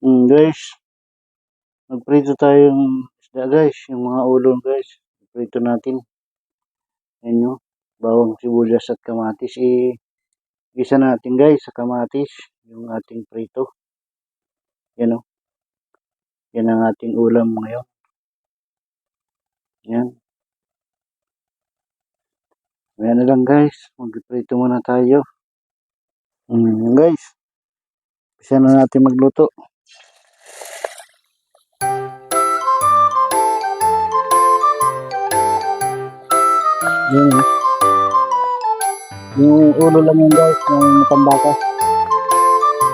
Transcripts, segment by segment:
Guys, magprito tayong isda guys, yung mga ulo guys. Prito natin. Yan nyo, bawang sibuyas at kamatis. Isa natin guys sa kamatis, yung ating prito. Yan o, yan ang ating ulam ngayon. Yan. Ayan na lang guys, magprito muna tayo. Guys, isa na natin magluto. Yan o. Yung ulo lang yun guys, ng tambakas.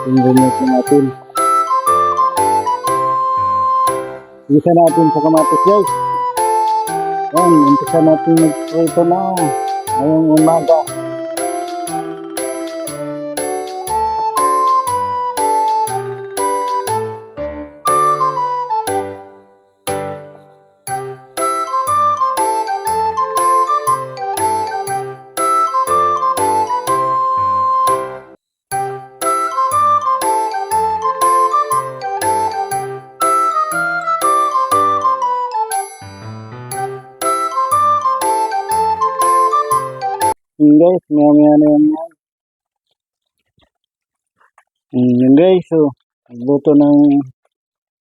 Yung gamitin natin. Isa natin sa kamatis guys. Yan, umpisa natin magprito na ngayong umaga. Guys, maya na yan. Yun guys, so luto ng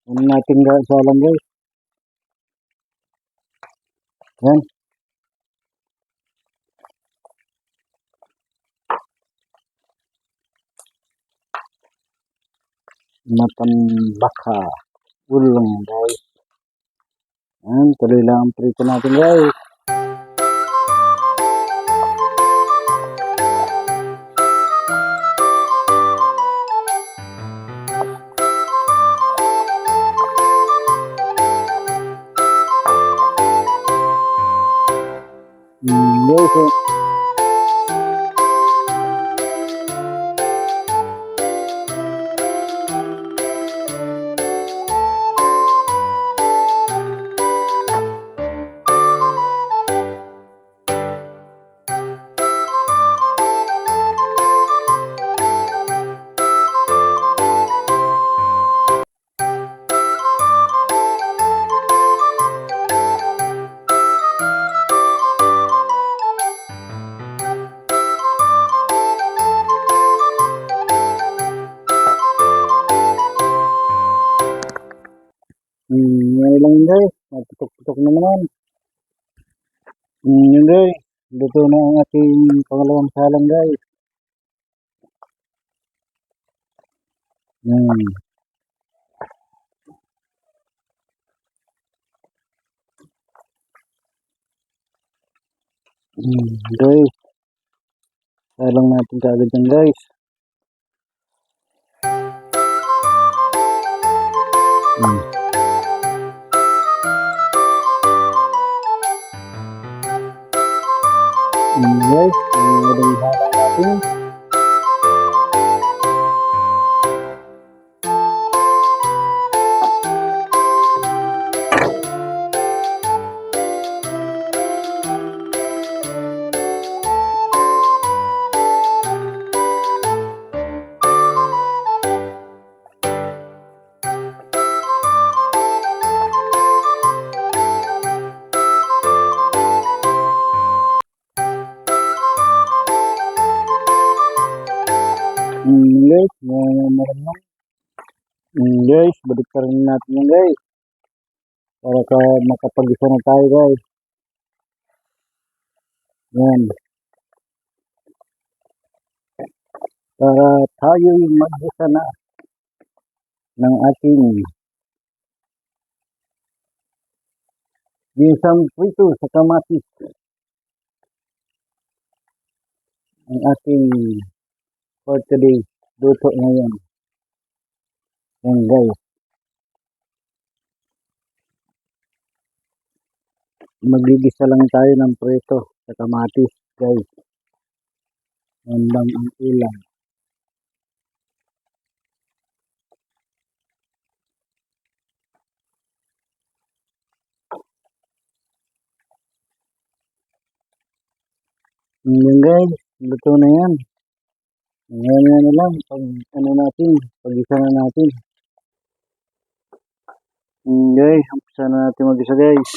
natin salang guys. Yan. Matambaka. Ulong guys. Yan, tuloy lang ang prito natin guys. Guys, so yan lang guys, natutok-tutok na naman. Yun guys, luto na ang ating pangalawang salang guys. Yan. Guys, salang natin kaagad yan guys. Guys, ang haba natin. Guys, meron. Guys, balik pa rin natin yan guys. Para makapag-isa na tayo guys. Yan. Para tayo mag-isa na ng ating gisang prito sa kamatis. Ang ating for today, luto ngayon. Yan guys. Magigisa lang tayo ng prito sa kamatis guys. Yan lang ang ulam. Yan guys, luto na yan. Ngayon na lang, pag isa na natin. Guys, umpisa na natin mag-isa guys.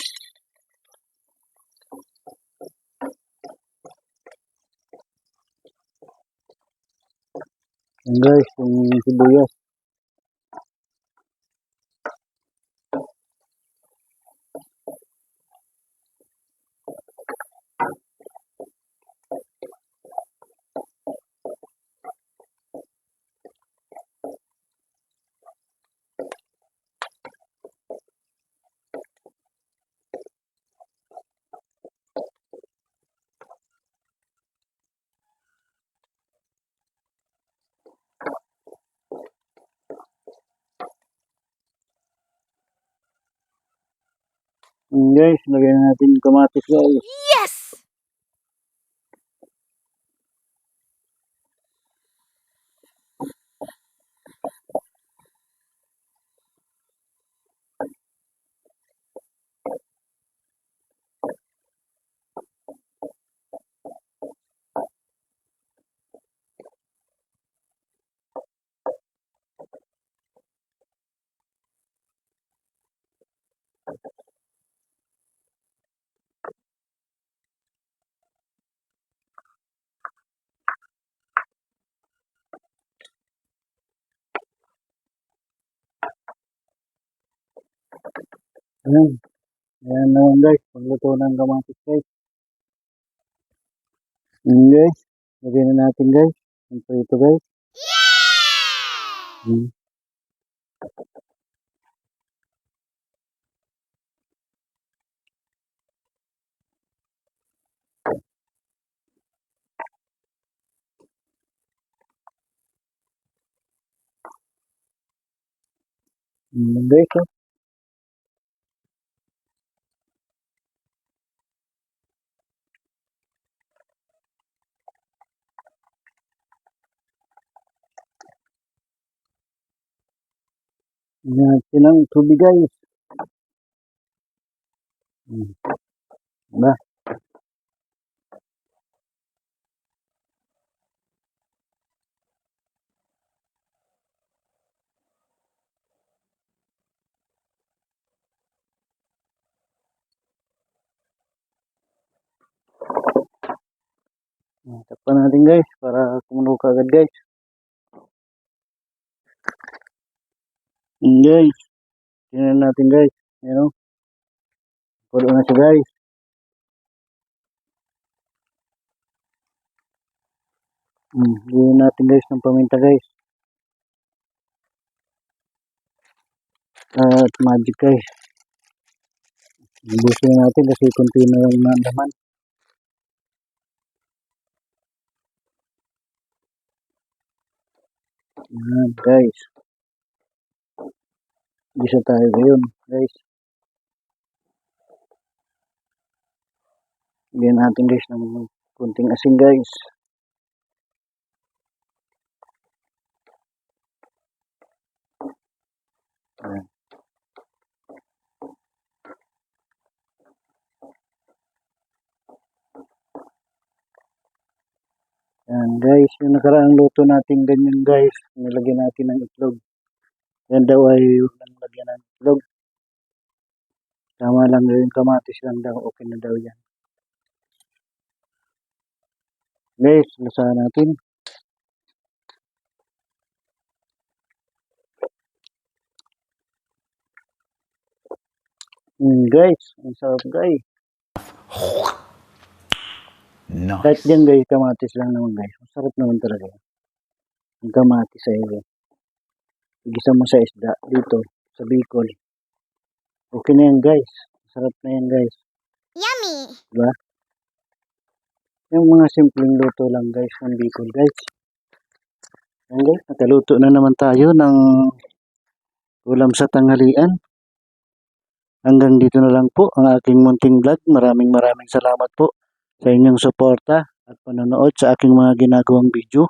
Yan guys, yung sibuyas. Guys, lagyan na natin yung kamatis guys. Yes! Ayan. Ayan naman guys, pagluto ng kamatis guys. Guys, lagyan na natin guys. Yung prito guys. Hmm. Guys, oh. Lagyan natin ng tubig guys. Diba? Takpan natin guys para kumulo ka agad guys. Guys, tingnan natin guys. Ayan o. Kulo na siya guys. Gawin natin guys ng paminta guys. At magic guys. Ibusin natin kasi konti na lang naman. Ayan guys. Bisa tayo ngayon guys. Gawin natin guys ng kunting asin guys. Ayan. Ayan guys, yung nakaraang luto natin ganyan guys. Nilagyan natin ng itlog. Yan daw ay yung lagyan ng itlog. Tama lang yung kamatis lang daw. Okay na daw yan. Guys, lasahan natin. Guys, ang sarap guys. Nice. Kahit yan guys, kamatis lang naman guys. Masarap naman talaga. Ang kamatis ay igisa mo sa isda dito sa Bicol. Okay na yan guys. Masarap na yan guys. Yummy! Diba? Yung mga simpleng luto lang guys ng Bicol guys. Yan guys, nakaluto na naman tayo ng ulam sa tanghalian. Hanggang dito na lang po ang aking munting vlog. Maraming salamat po sa inyong suporta at panonood sa aking mga ginagawang video.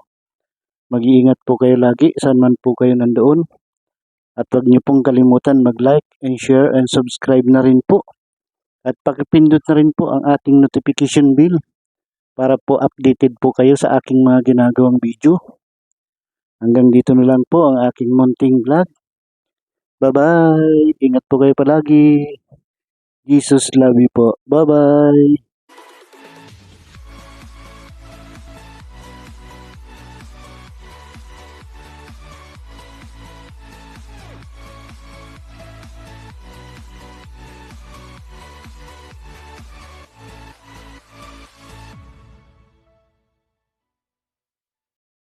Mag-iingat po kayo lagi saan man po kayo nandoon. At huwag niyo pong kalimutan mag-like and share and subscribe na rin po. At pakipindot na rin po ang ating notification bell para po updated po kayo sa aking mga ginagawang video. Hanggang dito na lang po ang aking munting vlog. Bye-bye. Ingat po kayo palagi. Jesus love you po. Bye-bye.